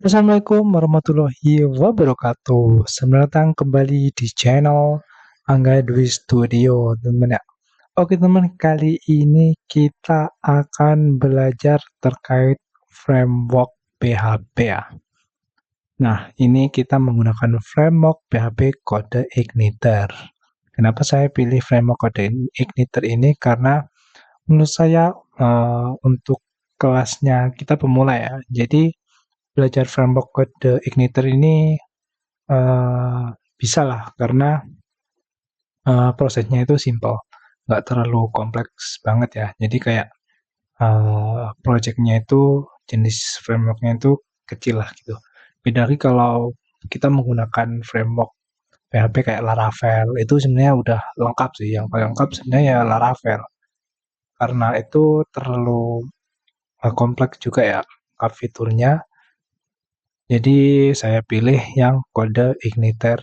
Assalamualaikum warahmatullahi wabarakatuh. Selamat datang kembali di channel Angga Dwi Studio, teman ya. Oke teman, kali ini kita akan belajar terkait framework PHP ya. Nah, ini kita menggunakan framework PHP kode Igniter. Kenapa saya pilih framework kode Igniter ini? Karena menurut saya untuk kelasnya kita pemula ya. Jadi belajar framework kode Igniter ini bisa lah karena prosesnya itu simple, nggak terlalu kompleks banget ya. Jadi kayak projectnya itu jenis frameworknya itu kecil lah gitu. Beda lagi kalau kita menggunakan framework PHP kayak Laravel itu sebenarnya udah lengkap sih. Yang paling lengkap sebenarnya ya Laravel karena itu terlalu kompleks juga ya lengkap fiturnya. Jadi saya pilih yang kode Igniter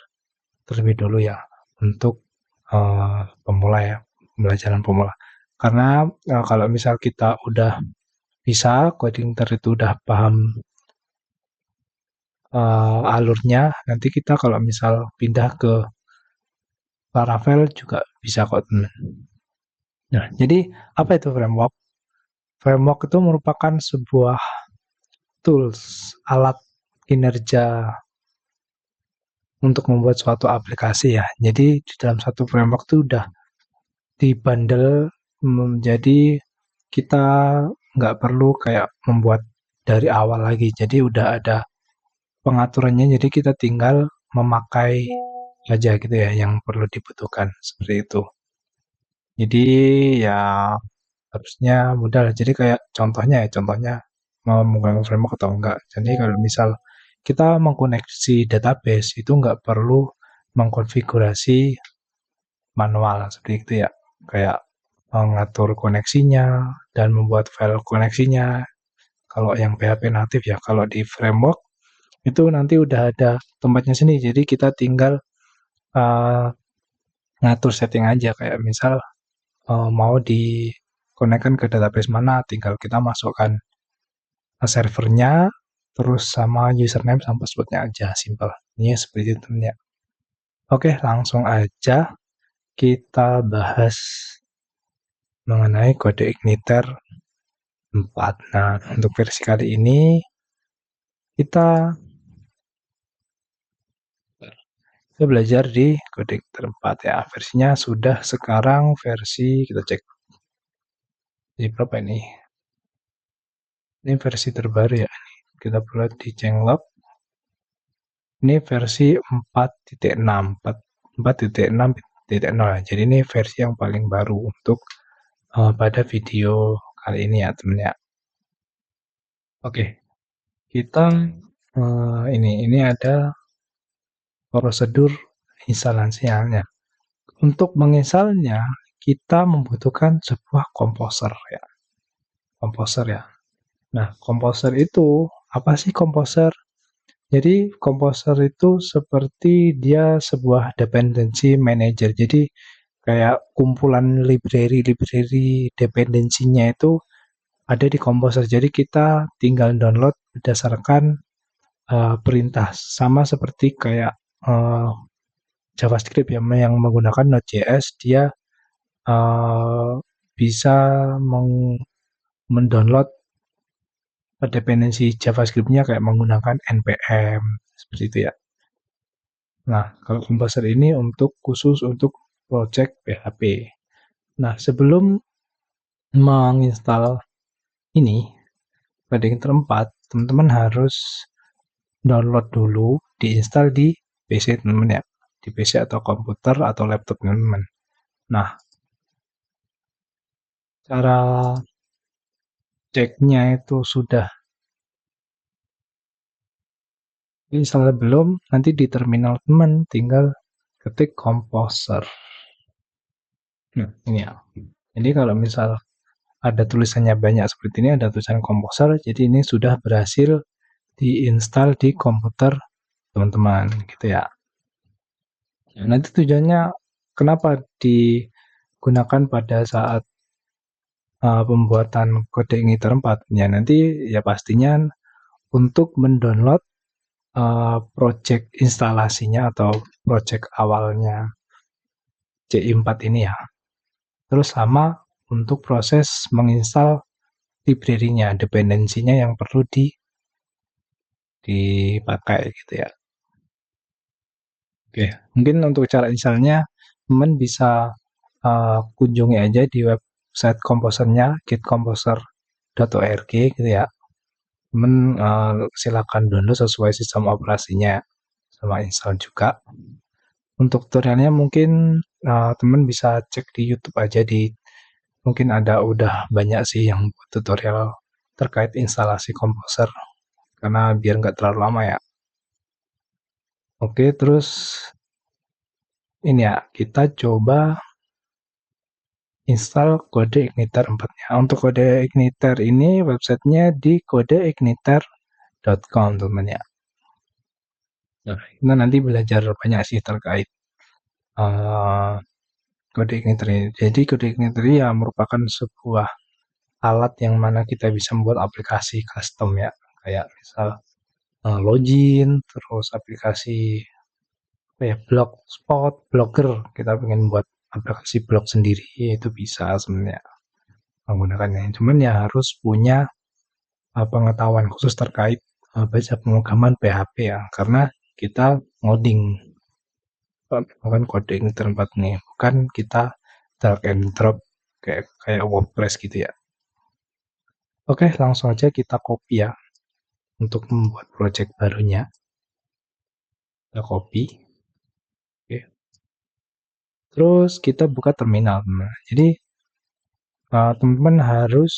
terlebih dulu ya untuk pemula ya, pembelajaran pemula. Karena kalau misal kita udah bisa coding itu udah paham alurnya, nanti kita kalau misal pindah ke Laravel juga bisa kok teman. Nah, jadi apa itu framework? Framework itu merupakan sebuah tools, alat kinerja untuk membuat suatu aplikasi ya. Jadi di dalam satu framework itu udah dibundle menjadi kita nggak perlu kayak membuat dari awal lagi. Jadi udah ada pengaturannya, jadi kita tinggal memakai aja gitu ya yang perlu dibutuhkan seperti itu. Jadi ya harusnya mudah lah. Jadi kayak contohnya mau menggunakan framework atau enggak. Jadi kalau misal kita mengkoneksi database itu nggak perlu mengkonfigurasi manual seperti itu ya. Kayak mengatur koneksinya dan membuat file koneksinya. Kalau yang PHP natif ya, kalau di framework itu nanti udah ada tempatnya sendiri. Jadi kita tinggal uh, ngatur setting aja kayak misal mau dikonekkan ke database mana, tinggal kita masukkan servernya, terus sama username sama passwordnya aja, simple. Ini seperti itu ya. Oke, langsung aja kita bahas mengenai kode Igniter 4. Nah, untuk versi kali ini kita belajar di kode Igniter 4 ya. Versinya sudah sekarang versi kita cek di berapa ini? Ini versi terbaru ya. Kita buat di Changelog. Ini versi 4.6, 4.6.0 ya. Jadi ini versi yang paling baru untuk pada video kali ini ya teman ya. Oke, kita ini ada prosedur instalasinya. Untuk menginstalnya kita membutuhkan sebuah komposer ya. Komposer ya. Nah, komposer itu apa sih komposer? Jadi komposer itu seperti dia sebuah dependency manager. Jadi kayak kumpulan library dependensinya itu ada di komposer. Jadi kita tinggal download berdasarkan perintah. Sama seperti kayak JavaScript ya, yang menggunakan Node.js, dia uh, bisa mendownload dependensi JavaScript-nya kayak menggunakan npm seperti itu ya. Nah, kalau komposer ini khusus untuk project PHP. Nah, sebelum menginstal ini, Coding 4, teman-teman harus download dulu, diinstal di PC teman-teman ya. Di PC atau komputer atau laptop teman-teman. Nah, cara ceknya itu sudah install belum, nanti di terminal teman tinggal ketik komposer. Nah, ini ya. Jadi kalau misal ada tulisannya banyak seperti ini, ada tulisan komposer, jadi ini sudah berhasil diinstal di komputer teman-teman gitu ya. Nanti tujuannya kenapa digunakan pada saat pembuatan kode Igniter 4 ya, nanti ya pastinya untuk mendownload project instalasinya atau project awalnya CI4 ini ya. Terus sama untuk proses menginstal library-nya, dependensinya yang perlu dipakai gitu ya. Oke, mungkin untuk cara installnya teman bisa kunjungi aja di website komposernya gitcomposer.org gitu ya. Teman silakan download sesuai sistem operasinya sama install juga. Untuk tutorialnya mungkin teman bisa cek di YouTube aja mungkin udah banyak sih yang buat tutorial terkait instalasi komposer karena biar nggak terlalu lama ya. Oke, terus ini ya kita coba install kode igniter 4-nya. Untuk kode igniter ini websitenya di kodeigniter.com teman ya. Nah, kita nanti belajar banyak sih terkait uh, kode igniter ini. Jadi kode igniter ya merupakan sebuah alat yang mana kita bisa membuat aplikasi custom ya. Kayak misal login, terus aplikasi blogspot, blogger. Kita pengen buat aplikasi blog sendiri, itu bisa sebenarnya menggunakannya. Cuman ya harus punya pengetahuan khusus terkait baca pemrograman PHP ya, karena kita ngoding bukan coding tempat nih, bukan kita drag and drop kayak WordPress gitu ya. Oke, langsung aja kita copy ya untuk membuat project barunya. Kita copy. Oke. Terus kita buka terminal. Nah, jadi teman-teman harus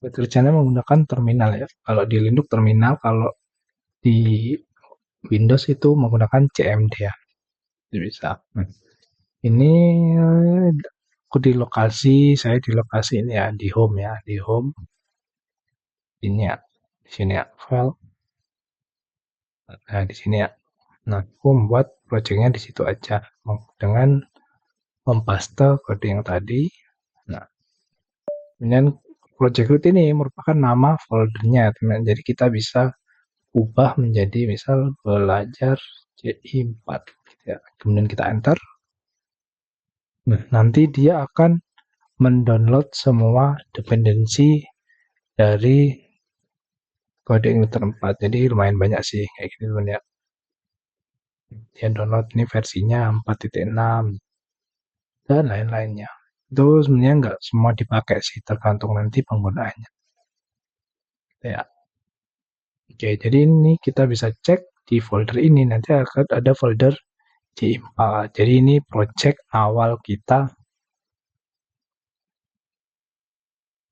bekerjanya menggunakan terminal ya. Kalau di Linux terminal, kalau di Windows itu menggunakan CMD ya. Jadi bisa. Nah, ini aku saya di lokasi ini ya, di home ya, di home ini ya, di sini ya, file. Nah, di sini ya. Nah, aku membuat projectnya di situ aja dengan mempaste kode yang tadi. Nah, kemudian project root ini merupakan nama foldernya, teman. Jadi kita bisa ubah menjadi misal belajar CI4 gitu ya. Kemudian kita enter. Nah, nanti dia akan mendownload semua dependensi dari kode igniter 4. Jadi lumayan banyak sih kayak gitu teman ya. Dia download ini versinya 4.6 dan lain-lainnya. Itu sebenarnya nggak semua dipakai sih, tergantung nanti penggunaannya. Ya. Oke, jadi ini kita bisa cek di folder ini, nanti akan ada folder C4. Jadi ini project awal kita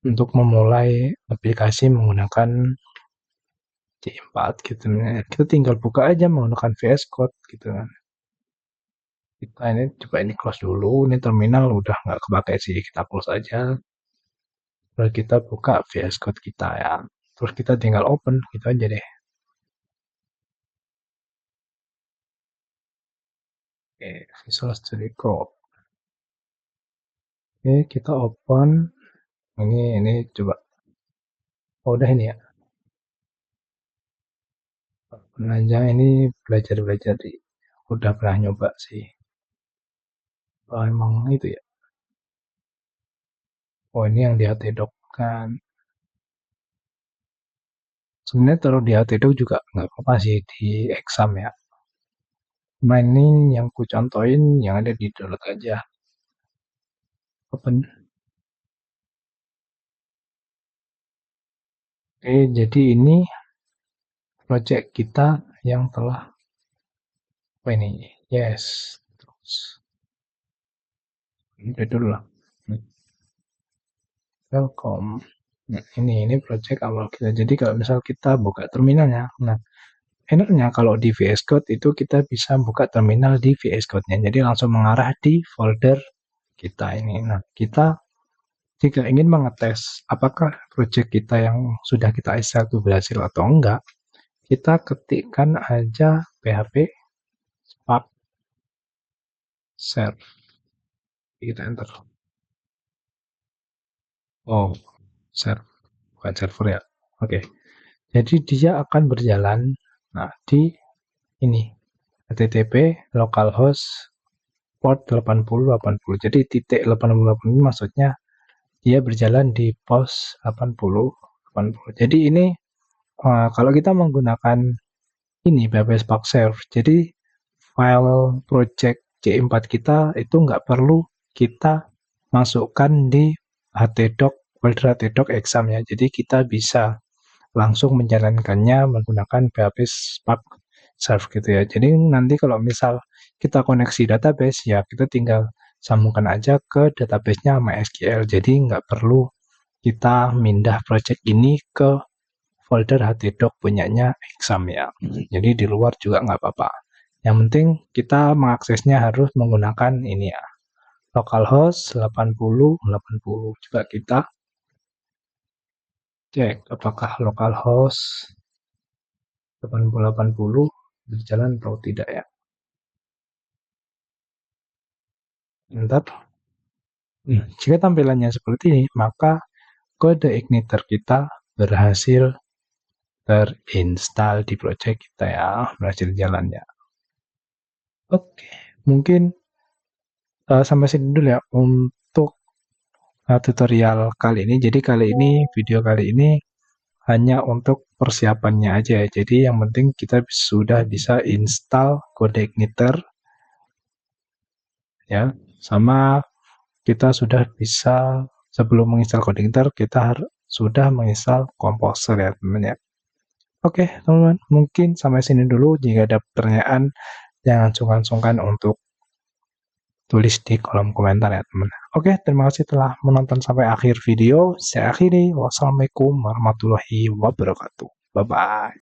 untuk memulai aplikasi menggunakan C4 gitu. Kita tinggal buka aja menggunakan VS Code gitu kan. Kita ini coba ini close dulu, ini terminal udah nggak kepakai sih, kita close aja. Lalu kita buka VS Code kita ya. Terus kita tinggal open gitu aja deh. Oke, Visual Studio Code. Oke, kita open. Ini coba. Oh, udah ini ya. Open aja, ini belajar-belajar di. Udah pernah nyoba sih. Oh, emang itu ya. Oh, ini yang di HTDoc kan. Sebenarnya taruh di HTDoc juga nggak apa-apa sih di exam ya. Cuma ini yang ku contohin yang ada di download aja. Open. Oke, jadi ini project kita yang telah apa ini? Yes. Terus udah dulu lah. Welcome. Nah, ini project awal kita. Jadi kalau misal kita buka terminalnya, nah enaknya kalau di VS Code itu kita bisa buka terminal di VS Code-nya. Jadi langsung mengarah di folder kita ini. Nah, kita jika ingin mengetes apakah project kita yang sudah kita install itu berhasil atau enggak, kita ketikkan aja php spark serve. Kita enter. Oh, serve. bukan server ya. Oke. Jadi dia akan berjalan di ini http localhost port 8080. Jadi titik 8080 ini maksudnya dia berjalan di pos 8080. Jadi ini kalau kita menggunakan ini PHP Spark Serve, jadi file project C4 kita itu nggak perlu kita masukkan di htdoc folder htdoc exam ya. Jadi kita bisa langsung menjalankannya menggunakan PHP Spark Serve gitu ya. Jadi nanti kalau misal kita koneksi database ya kita tinggal sambungkan aja ke database-nya MySQL. Jadi nggak perlu kita mindah project ini ke folder htdoc punyanya exam ya. Jadi di luar juga nggak apa-apa. Yang penting kita mengaksesnya harus menggunakan ini ya, localhost 8080. Coba kita cek apakah localhost 8080 berjalan atau tidak ya. Bentar. Jika tampilannya seperti ini, maka kode igniter kita berhasil terinstall di project kita ya, berhasil jalan ya. Oke, mungkin sampai sini dulu ya untuk tutorial kali ini. Jadi video kali ini hanya untuk persiapannya aja ya. Jadi yang penting kita sudah bisa install kode igniter ya, sama kita sudah bisa sebelum menginstal kode igniter kita sudah menginstal Composer ya teman-teman ya. Oke teman-teman, mungkin sampai sini dulu. Jika ada pertanyaan jangan sungkan-sungkan untuk tulis di kolom komentar ya teman. Oke, terima kasih telah menonton sampai akhir video. Saya akhiri. Wassalamualaikum warahmatullahi wabarakatuh. Bye-bye.